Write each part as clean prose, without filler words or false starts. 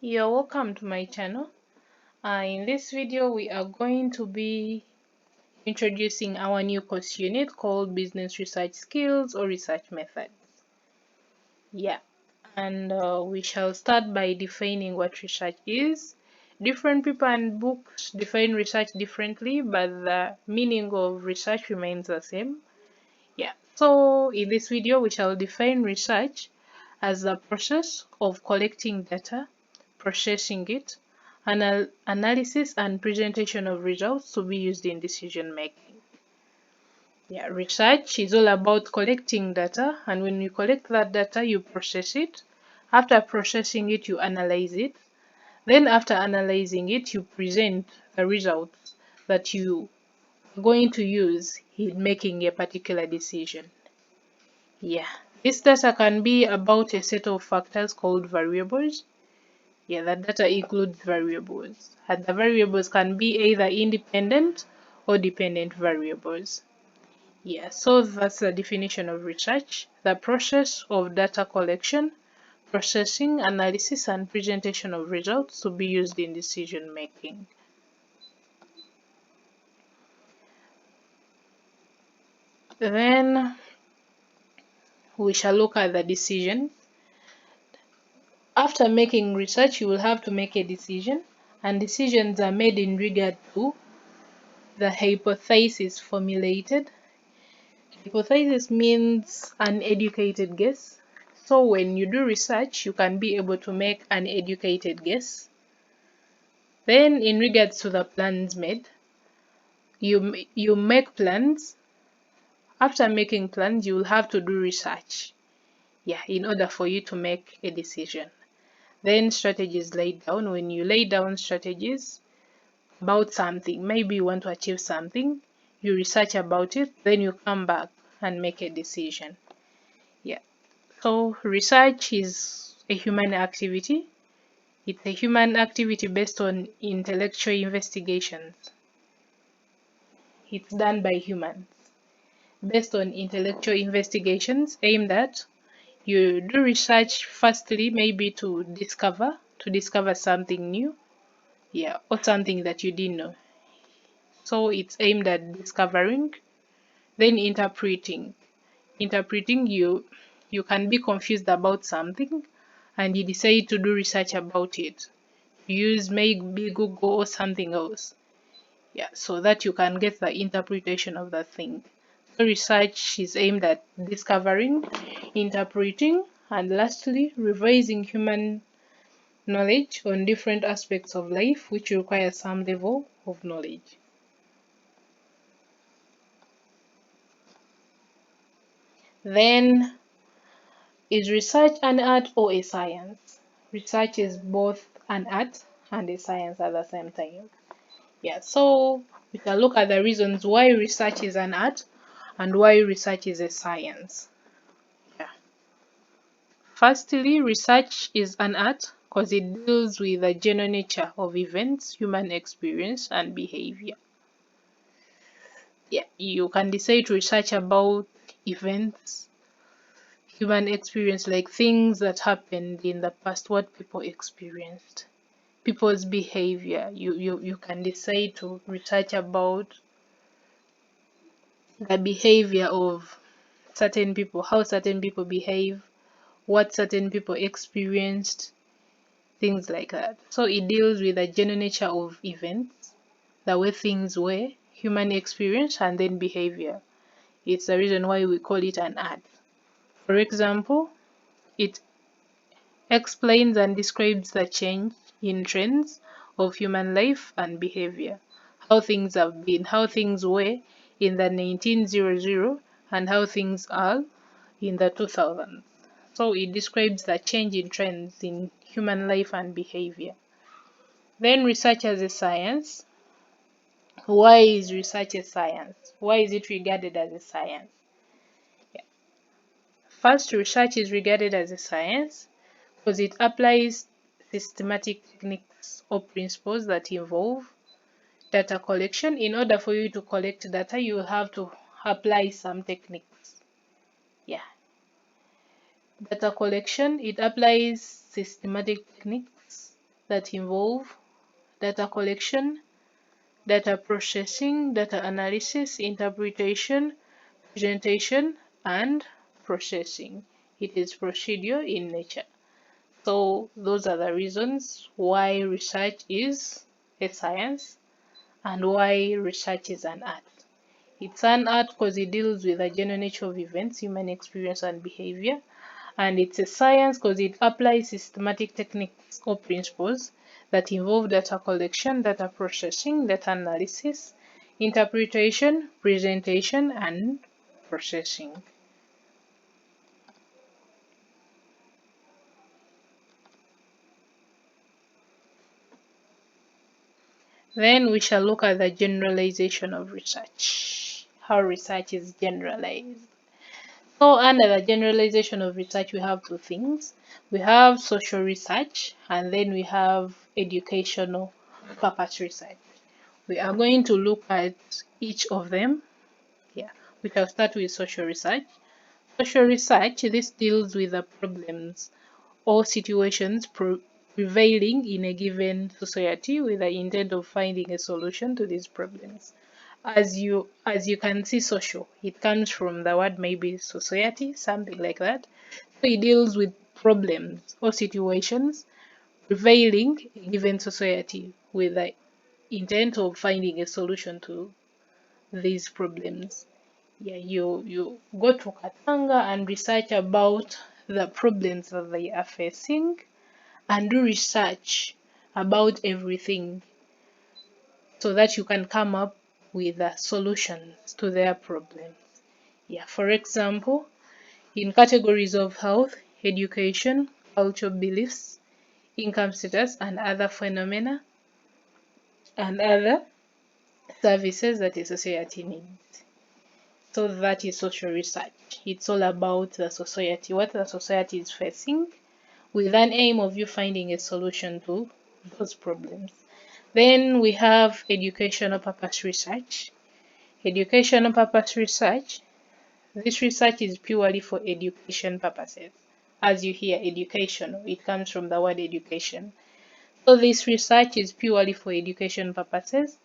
You're welcome to my channel. In this video, we are going to be introducing our new course unit called Business Research Skills or Research Methods. Yeah, and we shall start by defining what research is. Different people and books define research differently, but the meaning of research remains the same. Yeah, so in this video, we shall define research as the process of collecting data, processing it, analysis and presentation of results to be used in decision making. Yeah, research is all about collecting data, and when you collect that data, you process it. After processing it, you analyze it. Then after analyzing it, you present the results that you are going to use in making a particular decision. Yeah, this data can be about a set of factors called variables. Yeah, that data includes variables. And the variables can be either independent or dependent variables. Yeah, so that's the definition of research, the process of data collection, processing, analysis, and presentation of results to be used in decision making. Then we shall look at the decision. After making research, you will have to make a decision, and decisions are made in regard to the hypothesis formulated. Hypothesis means an educated guess. So when you do research, you can be able to make an educated guess. Then in regards to the plans made, you make plans. After making plans, you will have to do research. Yeah, in order for you to make a decision. Then strategies laid down. When you lay down strategies about something, maybe you want to achieve something, you research about it, then you come back and make a decision. Yeah. So research is a human activity. It's a human activity based on intellectual investigations. It's done by humans. Based on intellectual investigations aimed at you do research firstly maybe to discover something new, yeah, or something that you didn't know. So it's aimed at discovering, then interpreting. Interpreting, you can be confused about something and you decide to do research about it. Use maybe Google or something else. Yeah, so that you can get the interpretation of that thing. So research is aimed at discovering, interpreting, and lastly, revising human knowledge on different aspects of life which require some level of knowledge. Then, is research an art or a science? Research is both an art and a science at the same time. Yeah, so we can look at the reasons why research is an art and why research is a science. Yeah. Firstly, research is an art because it deals with the general nature of events, human experience, and behavior. Yeah, you can decide to research about events, human experience, like things that happened in the past, what people experienced, people's behavior. You can decide to research about the behavior of certain people, how certain people behave, what certain people experienced, things like that. So it deals with the general nature of events, the way things were, human experience, and then behavior. It's the reason why we call it an art. For example, it explains and describes the change in trends of human life and behavior, how things have been, how things were in the 1900 and how things are in the 2000s. So it describes the change in trends in human life and behavior. Then research as a science. Why is research a science? Why is it regarded as a science? Yeah. First, research is regarded as a science because it applies systematic techniques or principles that involve data collection. In order for you to collect data, you have to apply some techniques. Yeah. Data collection, it applies systematic techniques that involve data collection, data processing, data analysis, interpretation, presentation, and processing. It is procedure in nature. So those are the reasons why research is a science and why research is an art. It's an art because it deals with the general nature of events, human experience, and behavior. And it's a science because it applies systematic techniques or principles that involve data collection, data processing, data analysis, interpretation, presentation, and processing. Then we shall look at the generalization of research, how research is generalized. So under the generalization of research, we have two things. We have social research and then we have educational purpose research. We are going to look at each of them. Yeah, we shall start with social research. Social research, this deals with the problems or situations prevailing in a given society with the intent of finding a solution to these problems. As you can see, social, it comes from the word maybe society, something like that. So it deals with problems or situations prevailing in a given society with the intent of finding a solution to these problems. Yeah, you go to Katanga and research about the problems that they are facing and do research about everything so that you can come up with solutions to their problems. Yeah, for example, in categories of health, education, cultural beliefs, income status, and other phenomena and other services that a society needs. So that is social research. It's all about the society, what the society is facing, with an aim of you finding a solution to those problems. Then we have educational purpose research. Educational purpose research, this research is purely for education purposes. As you hear, educational, it comes from the word education. So this research is purely for education purposes.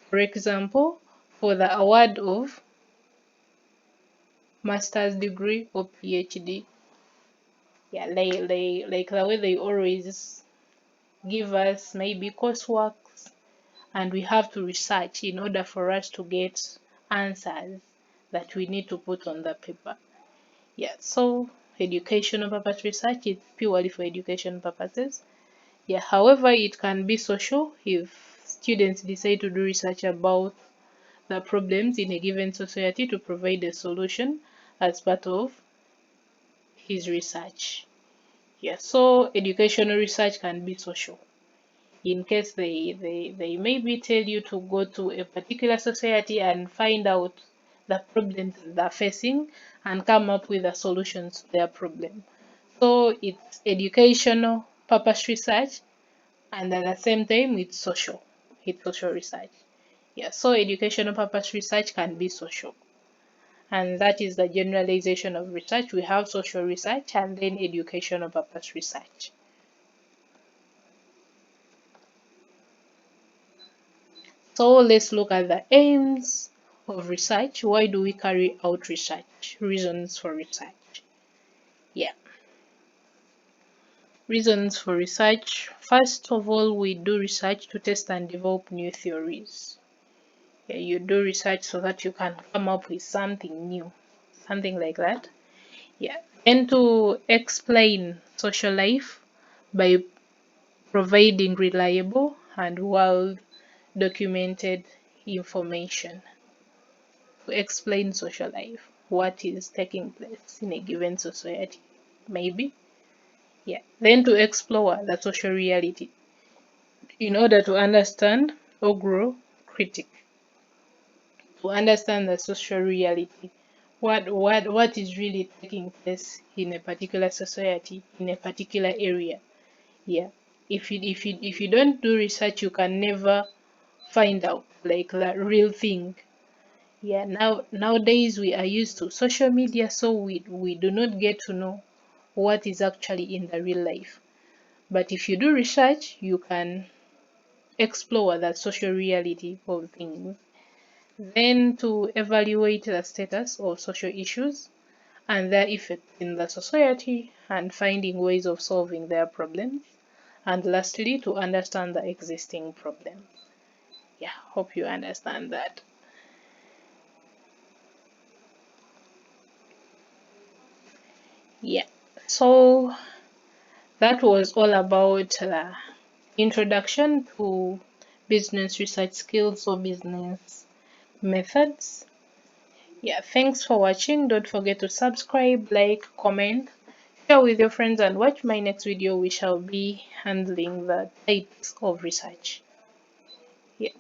For example, for the award of master's degree or PhD. Yeah, they like the way they always give us maybe coursework and we have to research in order for us to get answers that we need to put on the paper. Yeah, so educational purpose research is purely for education purposes. Yeah, however, it can be social if students decide to do research about the problems in a given society to provide a solution as part of his research. Yeah, so educational research can be social. In case they maybe tell you to go to a particular society and find out the problems they're facing and come up with the solutions to their problem. So it's educational purpose research and at the same time it's social. It's social research. Yeah, so educational purpose research can be social. And that is the generalization of research. We have social research and then educational purpose research. So let's look at the aims of research. Why do we carry out research? Reasons for research. Yeah. Reasons for research. First of all, we do research to test and develop new theories. Yeah, you do research so that you can come up with something new, something like that. Yeah. And to explain social life by providing reliable and well documented information. To explain social life, what is taking place in a given society, maybe. Yeah. Then to explore the social reality in order to understand or grow critic. To understand the social reality. What is really taking place in a particular society, in a particular area. Yeah. If you don't do research, you can never find out like the real thing. Yeah, nowadays we are used to social media, so we do not get to know what is actually in the real life. But if you do research, you can explore the social reality of things. Then to evaluate the status of social issues and their effect in the society and finding ways of solving their problems. And lastly, to understand the existing problem. Yeah, hope you understand that. Yeah, so that was all about the introduction to business research skills or business methods. Yeah, thanks for watching. Don't forget to subscribe, like, comment, share with your friends, and watch my next video. We shall be handling the types of research. Yeah.